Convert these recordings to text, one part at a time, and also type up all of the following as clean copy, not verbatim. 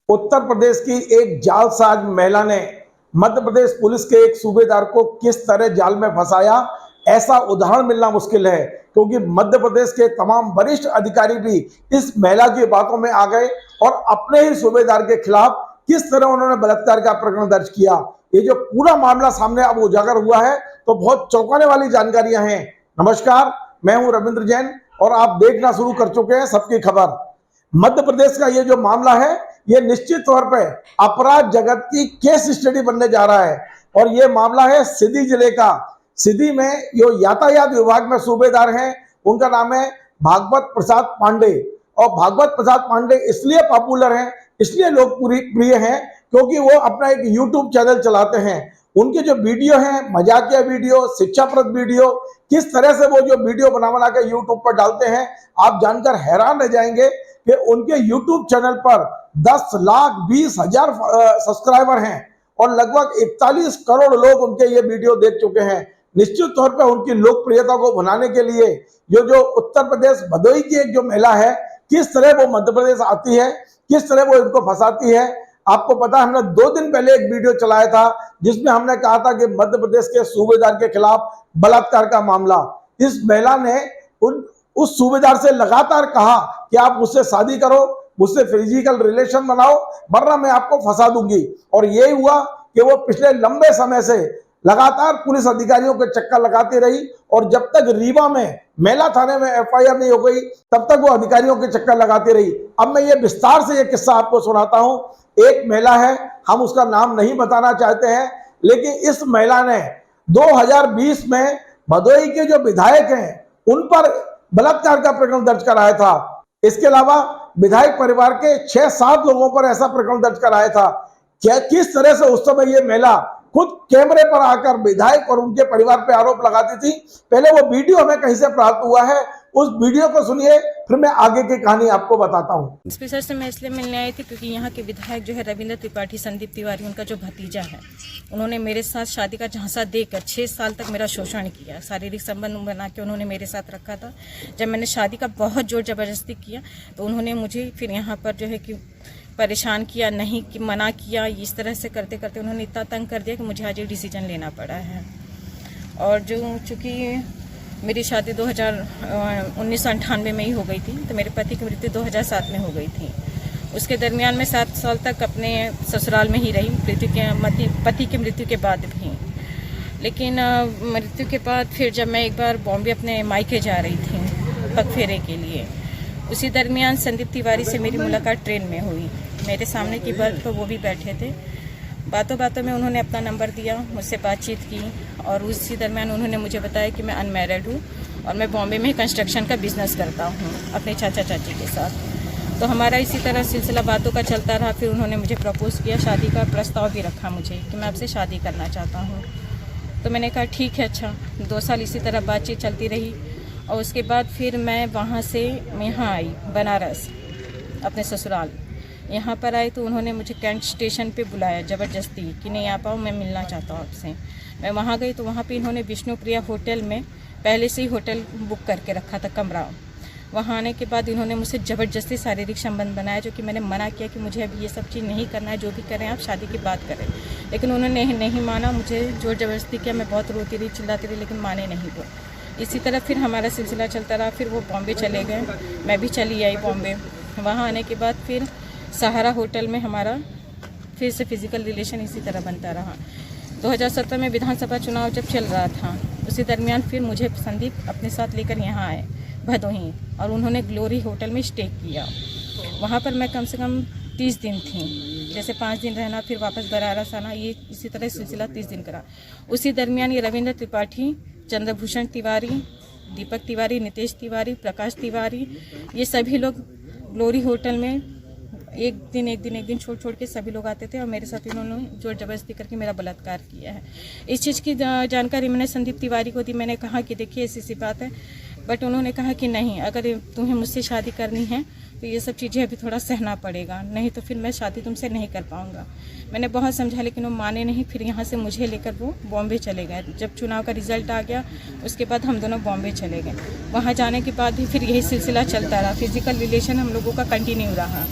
उत्तर प्रदेश की एक जालसाज महिला ने मध्य प्रदेश पुलिस के एक सूबेदार को किस तरह जाल में फंसाया, ऐसा उदाहरण मिलना मुश्किल है, क्योंकि मध्य प्रदेश के तमाम वरिष्ठ अधिकारी भी इस महिला की बातों में आ गए और अपने ही सूबेदार के खिलाफ किस तरह उन्होंने बलात्कार का प्रकरण दर्ज किया। ये जो पूरा मामला सामने अब उजागर हुआ है तो बहुत चौंकाने वाली जानकारियां हैं। नमस्कार, मैं हूं रविंद्र जैन और आप देखना शुरू कर चुके हैं सबकी खबर। मध्य प्रदेश का ये जो मामला है, ये निश्चित तौर पे अपराध जगत की केस स्टडी बनने जा रहा है और ये मामला है सीधी जिले का। सीधी में जो यातायात विभाग में सूबेदार हैं, उनका नाम है भागवत प्रसाद पांडे। और भागवत प्रसाद पांडे इसलिए पॉपुलर हैं, इसलिए लोकप्रिय हैं, क्योंकि वो अपना एक यूट्यूब चैनल चलाते हैं। उनके जो वीडियो हैं, मजाकिया वीडियो, शिक्षाप्रद वीडियो, किस तरह से वो जो वीडियो बना के यूट्यूब पर डालते हैं, आप जानकर हैरान रह जाएंगे कि उनके यूट्यूब चैनल पर 10,20,000 सब्सक्राइबर हैं और लगभग 41 करोड़ लोग उनके ये वीडियो देख चुके हैं। निश्चित तौर पर उनकी लोकप्रियता को बनाने के लिए जो उत्तर प्रदेश भदोही की एक जो महिला है, किस तरह वो मध्य प्रदेश आती है, किस तरह वो इनको फंसाती है। आपको पता है, हमने 2 दिन पहले एक वीडियो चलाया था जिसमें हमने कहा था कि मध्य प्रदेश के सूबेदार के खिलाफ बलात्कार का मामला। इस महिला ने उस सूबेदार से लगातार कहा कि आप मुझसे शादी करो, मुझसे फिजिकल रिलेशन बनाओ, वरना मैं आपको फंसा दूंगी। और यही हुआ कि वो पिछले लंबे समय से लगातार पुलिस अधिकारियों के चक्कर लगाती रही और जब तक रीवा में मेला थाने में एफआईआर नहीं हो गई, तब तक वो अधिकारियों के चक्कर लगाती रही। अब मैं ये विस्तार से ये किस्सा आपको सुनाता हूं। एक महिला है, हम उसका नाम नहीं बताना चाहते हैं, लेकिन इस महिला ने 2020 में भदोही के जो विधायक हैं उन पर बलात्कार का प्रकरण दर्ज कराया था। इसके अलावा विधायक परिवार के 6-7 लोगों पर ऐसा प्रकरण दर्ज कराया था। क्या किस तरह से उस समय ये महिला खुद कैमरे पर आकर विधायक और उनके परिवार पे आरोप लगाती थी। पहले वो वीडियो हमें कहीं से प्राप्त हुआ है, उस वीडियो को सुनिए, फिर मैं आगे की कहानी आपको बताता हूँ। स्पीकर से मैं इसलिए मिलने आई थी क्योंकि यहाँ के विधायक जो है रविंद्र त्रिपाठी, संदीप तिवारी, उनका जो भतीजा है, उन्होंने मेरे साथ शादी का झांसा देकर 6 साल तक मेरा शोषण किया। शारीरिक संबंध बना के उन्होंने मेरे साथ रखा था। जब मैंने शादी का बहुत जोर जबरदस्ती किया तो उन्होंने मुझे फिर यहाँ पर जो है कि परेशान किया, नहीं कि मना किया। इस तरह से करते करते उन्होंने इतना तंग कर दिया कि मुझे आज ये डिसीजन लेना पड़ा है। और जो चूँकि मेरी शादी 1998 में ही हो गई थी, तो मेरे पति की मृत्यु 2007 में हो गई थी। उसके दरमियान में 7 साल तक अपने ससुराल में ही रही, पति की मृत्यु के बाद भी। लेकिन मृत्यु के बाद फिर जब मैं एक बार बॉम्बे अपने मायके जा रही थी पगफेरे के लिए, उसी दरमियान संदीप तिवारी से मेरी मुलाकात ट्रेन में हुई। मेरे सामने की बर्थ पर वो भी बैठे थे। बातों बातों में उन्होंने अपना नंबर दिया, मुझसे बातचीत की और उसी दरमियान उन्होंने मुझे बताया कि मैं अनमैरिड हूँ और मैं बॉम्बे में कंस्ट्रक्शन का बिजनेस करता हूँ अपने चाचा चाची के साथ। तो हमारा इसी तरह सिलसिला बातों का चलता रहा। फिर उन्होंने मुझे प्रपोज़ किया, शादी का प्रस्ताव भी रखा मुझे कि मैं आपसे शादी करना चाहता हूँ। तो मैंने कहा ठीक है, अच्छा। 2 साल इसी तरह बातचीत चलती रही और उसके बाद फिर मैं वहाँ से यहाँ आई बनारस अपने ससुराल। यहाँ पर आए तो उन्होंने मुझे कैंट स्टेशन पे बुलाया ज़बरदस्ती कि नहीं आ पाओ, मैं मिलना चाहता हूँ आपसे। मैं वहाँ गई तो वहाँ पे इन्होंने विष्णुप्रिया होटल में पहले से ही होटल बुक करके रखा था कमरा। वहाँ आने के बाद इन्होंने मुझसे ज़बरदस्ती शारीरिक संबंध बनाया, जो कि मैंने मना किया कि मुझे अभी ये सब चीज़ नहीं करना है, जो भी करें आप शादी की बात करें। लेकिन उन्होंने नहीं माना, मुझे जोर ज़बरदस्ती किया। मैं बहुत रोती रही, चिल्लाती रही, लेकिन माने नहीं वो। इसी तरह फिर हमारा सिलसिला चलता रहा। फिर वो बॉम्बे चले गए, मैं भी चली आई बॉम्बे। वहाँ आने के बाद फिर सहारा होटल में हमारा फिर से फिजिकल रिलेशन इसी तरह बनता रहा। 2017 में विधानसभा चुनाव जब चल रहा था, उसी दरमियान फिर मुझे संदीप अपने साथ लेकर यहाँ आए भदोही और उन्होंने ग्लोरी होटल में स्टे किया। वहाँ पर मैं कम से कम 30 दिन थी। जैसे 5 दिन रहना, फिर वापस बनारस आना, ये इसी तरह सिलसिला 30 दिन करा। उसी दरमियान ये रविंद्र त्रिपाठी, चंद्रभूषण तिवारी, दीपक तिवारी, नितेश तिवारी, प्रकाश तिवारी, ये सभी लोग ग्लोरी होटल में एक दिन छोड़ के सभी लोग आते थे और मेरे साथ इन्होंने जोर जबरदस्ती करके मेरा बलात्कार किया है। इस चीज़ की जानकारी मैंने संदीप तिवारी को दी। मैंने कहा कि देखिए ऐसी बात है, बट उन्होंने कहा कि नहीं, अगर तुम्हें मुझसे शादी करनी है तो ये सब चीज़ें अभी थोड़ा सहना पड़ेगा, नहीं तो फिर मैं शादी तुमसे नहीं कर पाऊँगा। मैंने बहुत समझा लेकिन वो माने नहीं। फिर यहाँ से मुझे लेकर वो बॉम्बे चले गए। जब चुनाव का रिजल्ट आ गया उसके बाद हम दोनों बॉम्बे चले गए। वहाँ जाने के बाद भी फिर यही सिलसिला चलता रहा, फिजिकल रिलेशन हम लोगों का कंटिन्यू रहा।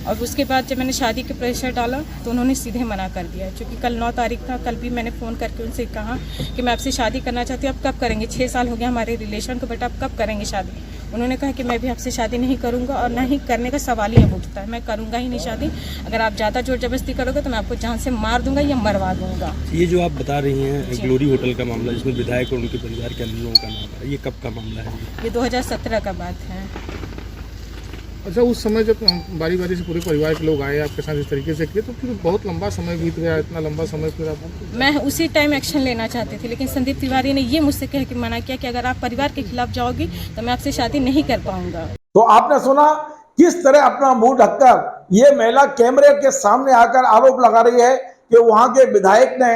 और उसके बाद जब मैंने शादी के प्रेशर डाला तो उन्होंने सीधे मना कर दिया, क्योंकि कल 9 तारीख था। कल भी मैंने फ़ोन करके उनसे कहा कि मैं आपसे शादी करना चाहती हूँ, आप कब करेंगे? 6 साल हो गया हमारे रिलेशन को, बट आप कब करेंगे शादी? उन्होंने कहा कि मैं भी आपसे शादी नहीं करूँगा और ना ही करने का सवाल ही अब उठता है, मैं करूँगा ही नहीं शादी। अगर आप ज़्यादा जोर जबरदस्ती करोगे तो मैं आपको जान से मार दूंगा या मरवा दूंगा। ये जो आप बता रही हैं ग्लोरी होटल का मामला, जिसमें विधायक और उनके परिवार के अन्य लोगों का नाम है, ये कब का मामला है? ये 2017 का बात है। अच्छा, उस समय जब बारी बारी से पूरे परिवार के लोग आए आपके साथ इस तरीके से किए, तो फिर बहुत लंबा समय बीत गया, इतना लंबा समय फिर आप? मैं उसी टाइम एक्शन लेना चाहती थी, लेकिन संदीप तिवारी ने ये मुझसे कह के मना किया कि अगर आप परिवार के खिलाफ जाओगी तो मैं आपसे शादी नहीं कर पाऊंगा। तो आपने सुना किस तरह अपना मुंह ढककर ये महिला कैमरे के सामने आकर आरोप लगा रही है कि वहां के विधायक ने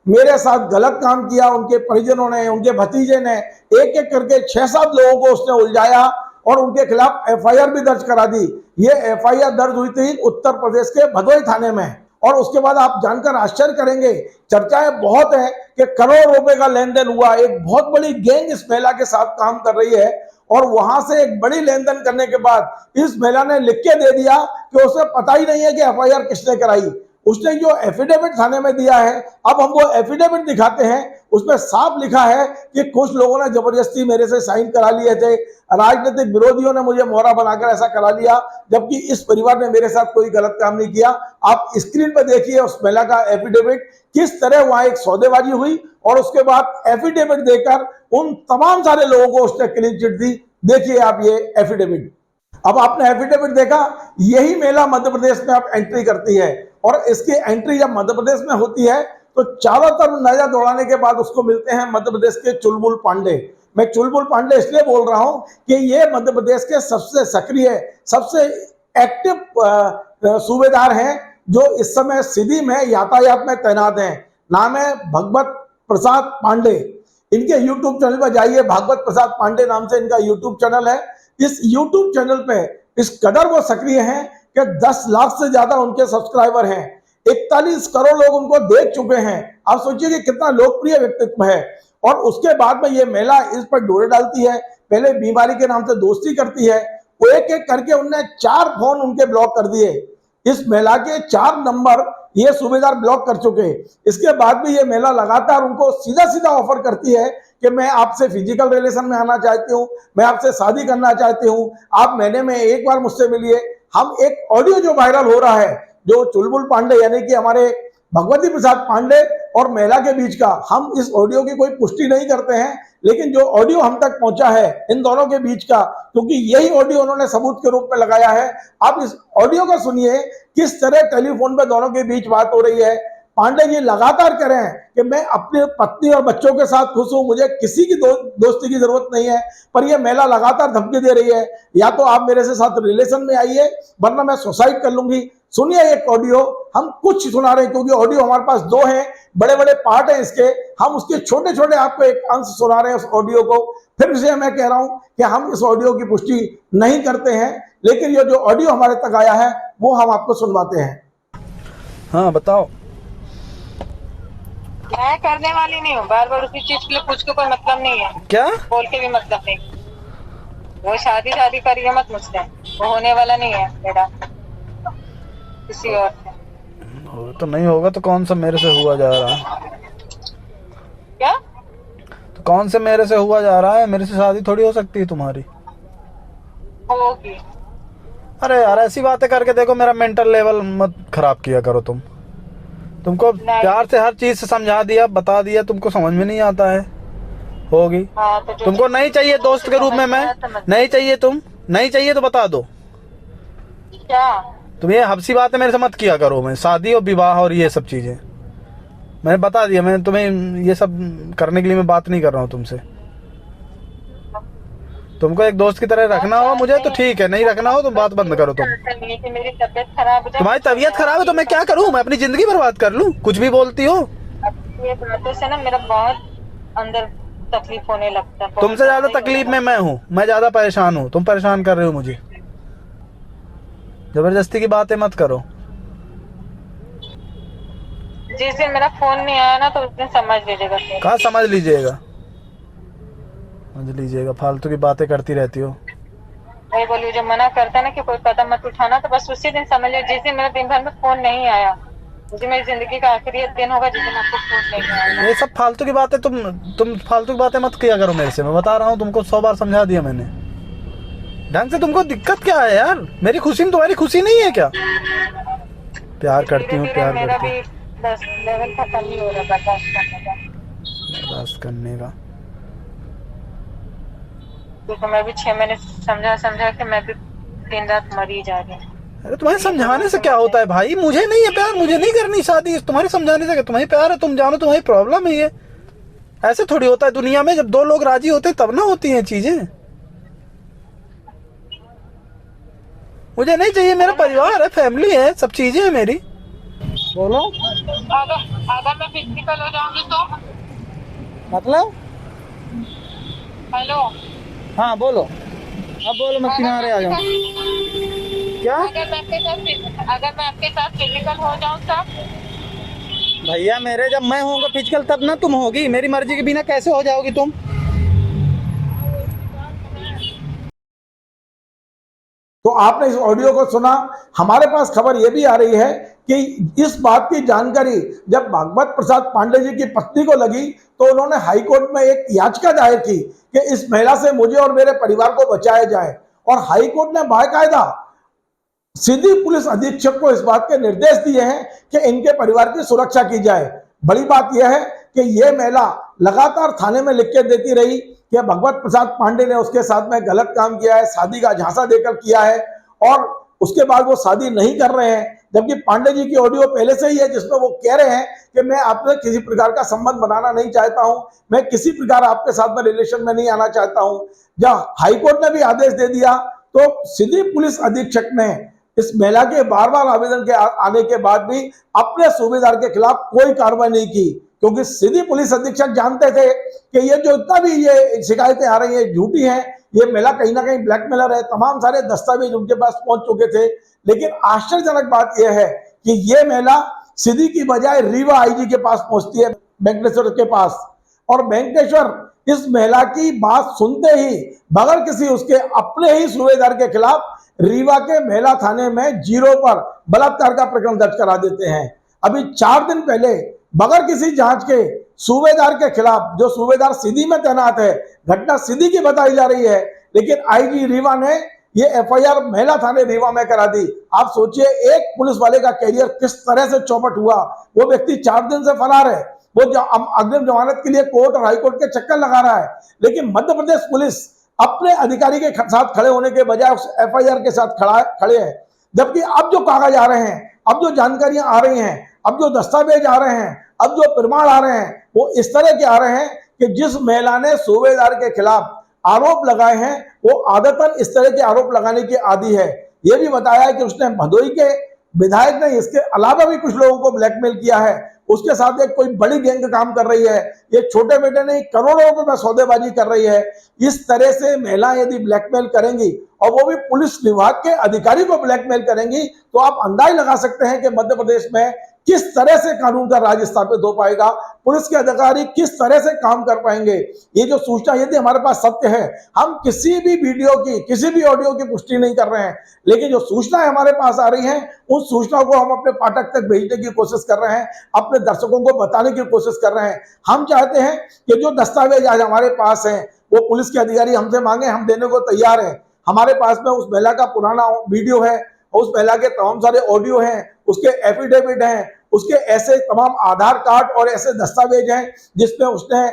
मेरे साथ गलत काम किया, उनके परिजनों ने, उनके भतीजे ने, एक एक करके 6-7 लोगों को उसने उलझाया और उनके खिलाफ एफआईआर भी दर्ज करा दी। ये एफआईआर दर्ज हुई थी उत्तर प्रदेश के भदोही थाने में। और उसके बाद आप जानकर आश्चर्य करेंगे, चर्चाएं बहुत है कि करोड़ों रुपए का लेन देन हुआ। एक बहुत बड़ी गैंग इस महिला के साथ काम कर रही है और वहां से एक बड़ी लेन देन करने के बाद इस महिला ने लिख के दे दिया कि उसे पता ही नहीं है कि एफआईआर किसने कराई। उसने जो एफिडेविट थाने में दिया है, अब हम वो एफिडेविट दिखाते हैं, उसमें साफ लिखा है कि कुछ लोगों ने जबरदस्ती मेरे से साइन करा लिए थे, राजनीतिक विरोधियों ने मुझे मोहरा बनाकर ऐसा करा लिया, जबकि इस परिवार ने मेरे साथ कोई गलत काम नहीं किया। आप स्क्रीन पर देखिए उस महिला का एफिडेविट, किस तरह वहां एक सौदेबाजी हुई और उसके बाद एफिडेविट देकर उन तमाम सारे लोगों को उसने क्लीन चिट दी। देखिए आप ये एफिडेविट। अब आपने एफिडेविट देखा, यही महिला मध्य प्रदेश में अब एंट्री करती है और इसकी एंट्री जब मध्य प्रदेश में होती है तो चारों तरफ नजर दौड़ाने के बाद उसको मिलते हैं मध्य प्रदेश के चुलबुल पांडे। मैं चुलबुल पांडे इसलिए बोल रहा हूं कि ये मध्य प्रदेश के सबसे सक्रिय, सबसे एक्टिव सूबेदार हैं जो इस समय सिधी में यातायात में तैनात हैं। नाम है भगवत प्रसाद पांडे। इनके यूट्यूब चैनल पर जाइए, भागवत प्रसाद पांडे नाम से इनका यूट्यूब चैनल है। इस यूट्यूब चैनल पे इस कदर वो सक्रिय हैं कि 10 लाख से ज्यादा उनके सब्सक्राइबर हैं, 41 करोड़ लोग उनको देख चुके हैं। आप सोचिए कि कितना लोकप्रिय व्यक्तित्व है। और उसके बाद में ये महिला इस पर डोरे डालती है, पहले बीमारी के नाम से दोस्ती करती है। वो एक एक करके उनने 4 फोन उनके ब्लॉक कर दिए। इस महिला के 4 नंबर ये सूबेदार ब्लॉक कर चुके। इसके बाद भी ये महिला लगातार उनको सीधा सीधा ऑफर करती है कि मैं आपसे फिजिकल रिलेशन में आना चाहती हूँ, मैं आपसे शादी करना चाहती हूँ, आप महीने में एक बार मुझसे मिलिए। हम एक ऑडियो जो वायरल हो रहा है, जो चुलबुल पांडे यानी कि हमारे भगवती प्रसाद पांडे और महिला के बीच का, हम इस ऑडियो की कोई पुष्टि नहीं करते हैं, लेकिन जो ऑडियो हम तक पहुंचा है इन दोनों के बीच का, क्योंकि यही ऑडियो उन्होंने सबूत के रूप में लगाया है। आप इस ऑडियो को सुनिए, किस तरह टेलीफोन पे दोनों के बीच बात हो रही है। पांडे जी लगातार कह रहे हैं कि मैं अपनी पत्नी और बच्चों के साथ खुश हूं, मुझे किसी की दोस्ती की जरूरत नहीं है। पर यह महिला लगातार धमकी दे रही है, या तो आप मेरे से साथ रिलेशन में आइए वरना मैं सुसाइड कर लूंगी। सुनिए एक ऑडियो, हम कुछ सुना रहे हैं क्योंकि ऑडियो हमारे पास 2 हैं, बड़े बड़े पार्ट हैं इसके, हम उसके छोटे छोटे आपको एक अंश सुना रहे हैं उस ऑडियो को। फिर से मैं कह रहा हूं कि हम इस ऑडियो की पुष्टि नहीं करते हैं, लेकिन ये जो ऑडियो हमारे तक आया है वो हम आपको सुनवाते हैं। हाँ बताओ। मैं करने वाली नहीं हूँ, बार बार उसी चीज के लिए पूछ के कोई मतलब नहीं है, क्या बोल के भी मतलब नहीं। वो शादी करिए मत मुझसे, वो होने वाला नहीं है मेरा किसी और से। तो नहीं होगा तो कौन सा मेरे से हुआ जा रहा है? क्या? तो कौन से मेरे से हुआ जा रहा है? मेरे से शादी थोड़ी हो सकती है तुम्हारी। होगी। अरे यार ऐसी बातें करके देखो, मेरा मेंटल लेवल मत खराब किया करो तुम। तुमको प्यार से हर चीज से समझा दिया, बता दिया, तुमको समझ में नहीं आता है। होगी। हाँ, तो तुमको नहीं चाहिए दोस्त के रूप में मैं? नहीं चाहिए तुम? नहीं चाहिए तो बता दो। क्या? तुम ये हबसी बातें मेरे से मत किया करो। मैं शादी और विवाह और ये सब चीजें मैंने बता दिया। मैं तुम्हें ये सब करने के लिए मैं बात नहीं कर रहा हूँ तुमसे। तुमको एक दोस्त की तरह रखना हो मुझे तो ठीक है, नहीं रखना हो तो बात बंद करो तुम। मेरी तबीयत खराब है। तुम्हारी तबीयत खराब है तो मैं क्या करूँ? मैं अपनी जिंदगी बर्बाद कर लूँ? कुछ भी बोलती हो। ये बातों से ना मेरा बहुत अंदर तकलीफ होने लगता है। तुमसे ज्यादा तकलीफ में मैं हूँ, मैं ज्यादा परेशान हूँ। तुम परेशान कर रहे हो मुझे। जबरदस्ती की बातें मत करो। जिस दिन मेरा फोन नहीं आया ना तो उस दिन समझ लीजिएगा। कहाँ समझ लीजिएगा? समझ लीजिएगा, फालतू की बातें करती रहती हो। वही बोली, जब मना करता है ना कि कोई कदम मत उठाना, तो बस उसी दिन समझ लो, जिस दिन मेरा दिन भर में फोन नहीं आया, उस दिन मेरी जिंदगी का आखिरी दिन होगा जिस दिन आपको फोन नहीं आएगा। ये सब फालतू की बातें तुम फालतू की बातें मत किया करो मेरे से। मैं बता रहा हूँ तुमको, 100 बार समझा दिया मैंने ढंग से। तुमको दिक्कत क्या है यार? मेरी खुशी में तुम्हारी खुशी नहीं है क्या? प्यार करती हूँ, प्यार मेरा करती भी हूँ। 10 लेवल खत्म ही हो रहा बर्दाश्त करने का। बर्दाश्त करने का क्योंकि मैं भी 6 महीने समझा के मैं भी दिन रात मरी जा रही हूँ। अरे तुम्हारे समझाने से क्या होता है भाई? मुझे नहीं है प्यार, मुझे नहीं करनी शादी। तुम्हारे समझाने से क्या? तुम्हारी प्यार है, तुम जानो तुम्हारी प्रॉब्लम है ये। ऐसे थोड़ी होता है दुनिया में, जब 2 लोग राजी होते हैं तब ना होती हैं चीजें। मुझे नहीं चाहिए, मेरा परिवार है, फैमिली है, सब चीजें हैं मेरी। बोलो। अगर मैं फिजिकल हो जाऊंगी तो? मतलब? हेलो। हाँ बोलो, अब बोलो, मैं किनारे आ जाऊँ। क्या? अगर मैं आपके साथ फिजिकल हो जाऊं तब? भैया मेरे, जब मैं होऊंगा फिजिकल तब ना तुम होगी। मेरी मर्जी के बिना कैसे हो जाओगी तुम? तो आपने इस ऑडियो को सुना। हमारे पास खबर यह भी आ रही है कि इस बात की जानकारी जब भागवत प्रसाद पांडे जी की पत्नी को लगी तो उन्होंने हाईकोर्ट में एक याचिका दायर की कि इस महिला से मुझे और मेरे परिवार को बचाया जाए, और हाईकोर्ट ने बाकायदा सीधी पुलिस अधीक्षक को इस बात के निर्देश दिए हैं कि इनके परिवार की सुरक्षा की जाए। बड़ी बात यह है कि यह महिला लगातार थाने में लिख के देती रही कि भगवत प्रसाद पांडे ने उसके साथ में गलत काम किया है, शादी का झांसा देकर किया है, और उसके बाद वो शादी नहीं कर रहे हैं। जबकि पांडे जी की ऑडियो पहले से ही है जिसमें वो कह रहे हैं कि मैं आपसे किसी प्रकार का संबंध बनाना नहीं चाहता हूं, मैं किसी प्रकार आपके साथ में रिलेशन में नहीं आना चाहता हूं। जब हाईकोर्ट ने भी आदेश दे दिया तो सीधी पुलिस अधीक्षक ने इस महिला के बार बार आवेदन के आने के बाद भी अपने सूबेदार के खिलाफ कोई कार्रवाई नहीं की, क्योंकि सीधी पुलिस अधीक्षक जानते थे कि ये जो इतना भी ये शिकायतें आ रही है झूठी हैं, ये महिला कहीं ना कहीं ब्लैकमेलर है। तमाम सारे दस्तावेज उनके पास पहुंच चुके थे। लेकिन आश्चर्यजनक बात यह है कि ये महिला सीधी की बजाय रीवा आईजी के पास पहुंचती है, वेंकटेश्वर के पास, और वेंकटेश्वर इस महिला की बात सुनते ही बगैर किसी उसके अपने ही सूबेदार के खिलाफ रीवा के महिला थाने में 0 पर बलात्कार का प्रकरण दर्ज करा देते हैं। अभी 4 दिन पहले बगैर किसी जांच के सूबेदार के खिलाफ, जो सूबेदार सीधी में तैनात है, घटना सीधी की बताई जा रही है, लेकिन आईजी रीवा ने ये एफआईआर महिला थाने रीवा में करा दी। आप सोचिए एक पुलिस वाले का कैरियर किस तरह से चौपट हुआ। वो व्यक्ति 4 दिन से फरार है, वो अग्रिम जमानत के लिए कोर्ट और हाईकोर्ट के चक्कर लगा रहा है, लेकिन मध्य प्रदेश पुलिस अपने अधिकारी के साथ खड़े होने के बजाय उस एफआईआर के साथ खड़े हैं। जबकि अब जो कागज आ रहे हैं, अब जो जानकारियां आ रही हैं, अब जो दस्तावेज आ रहे हैं, अब जो प्रमाण आ रहे हैं, वो इस तरह के आ रहे हैं कि जिस महिला ने सूबेदार के खिलाफ आरोप लगाए हैं वो आदतन इस तरह के आरोप लगाने की आदी है। यह भी बताया है कि उसने भदोई के विधायक ने इसके अलावा भी कुछ लोगों को ब्लैकमेल किया है, उसके साथ एक कोई बड़ी गैंग काम कर रही है, ये छोटे बेटे नहीं करोड़ों रुपए में सौदेबाजी कर रही है। इस तरह से महिलाएं यदि ब्लैकमेल करेंगी और वो भी पुलिस विभाग के अधिकारी को ब्लैकमेल करेंगी तो आप अंदाज लगा सकते हैं कि मध्य प्रदेश में किस तरह से कानून का राज स्थापित हो पाएगा, पुलिस के अधिकारी किस तरह से काम कर पाएंगे। ये जो सूचना यदि हमारे पास सत्य है, हम किसी भी वीडियो की, किसी भी ऑडियो की पुष्टि नहीं कर रहे हैं, लेकिन जो सूचनाएं हमारे पास आ रही हैं उन सूचनाओं को हम अपने पाठक तक भेजने की कोशिश कर रहे हैं, अपने दर्शकों को बताने की कोशिश कर रहे हैं। हम चाहते हैं कि जो दस्तावेज आज हमारे पास हैं वो पुलिस के अधिकारी हमसे मांगे, हम देने को तैयार हैं। हमारे पास में उस महिला का पुराना वीडियो है, उस महिला के तमाम सारे ऑडियो हैं, उसके एफिडेविट हैं, उसके ऐसे तमाम आधार कार्ड और ऐसे दस्तावेज हैं जिसमें उसने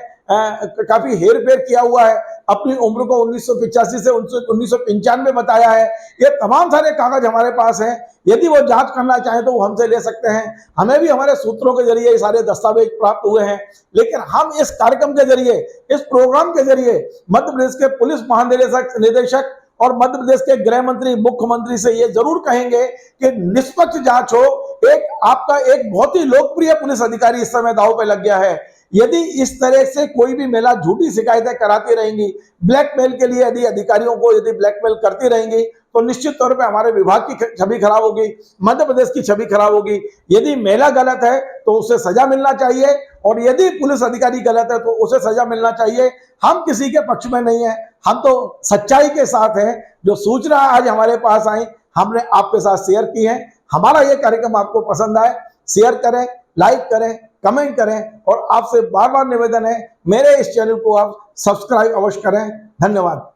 काफी हेर फेर किया हुआ है, अपनी उम्र को 1985 से 1995 बताया है। ये तमाम सारे कागज हमारे पास हैं, यदि वो जांच करना चाहें तो वो हमसे ले सकते हैं। हमें भी हमारे सूत्रों के जरिए ये सारे दस्तावेज प्राप्त हुए हैं, लेकिन हम इस कार्यक्रम के जरिए, इस प्रोग्राम के जरिए मध्य प्रदेश के पुलिस महानिदेशक और मध्य प्रदेश के गृह मंत्री, मुख्यमंत्री से ये जरूर कहेंगे कि निष्पक्ष जांच हो। आपका एक बहुत ही लोकप्रिय पुलिस अधिकारी इस समय दांव पे लग गया है। यदि इस तरह से कोई भी महिला झूठी शिकायतें कराती रहेंगी, ब्लैकमेल के लिए यदि अधिकारियों को यदि ब्लैकमेल करती रहेंगी तो निश्चित तौर पे हमारे विभाग की छवि खराब होगी, मध्य प्रदेश की छवि खराब होगी। यदि महिला गलत है तो उसे सजा मिलना चाहिए, और यदि पुलिस अधिकारी गलत है तो उसे सजा मिलना चाहिए। हम किसी के पक्ष में नहीं है, हम तो सच्चाई के साथ हैं। जो सूचना आज हमारे पास आई हमने आपके साथ शेयर की है। हमारा ये कार्यक्रम आपको पसंद आए, शेयर करें, लाइक करें, कमेंट करें और आपसे बार बार निवेदन है मेरे इस चैनल को आप सब्सक्राइब अवश्य करें। धन्यवाद।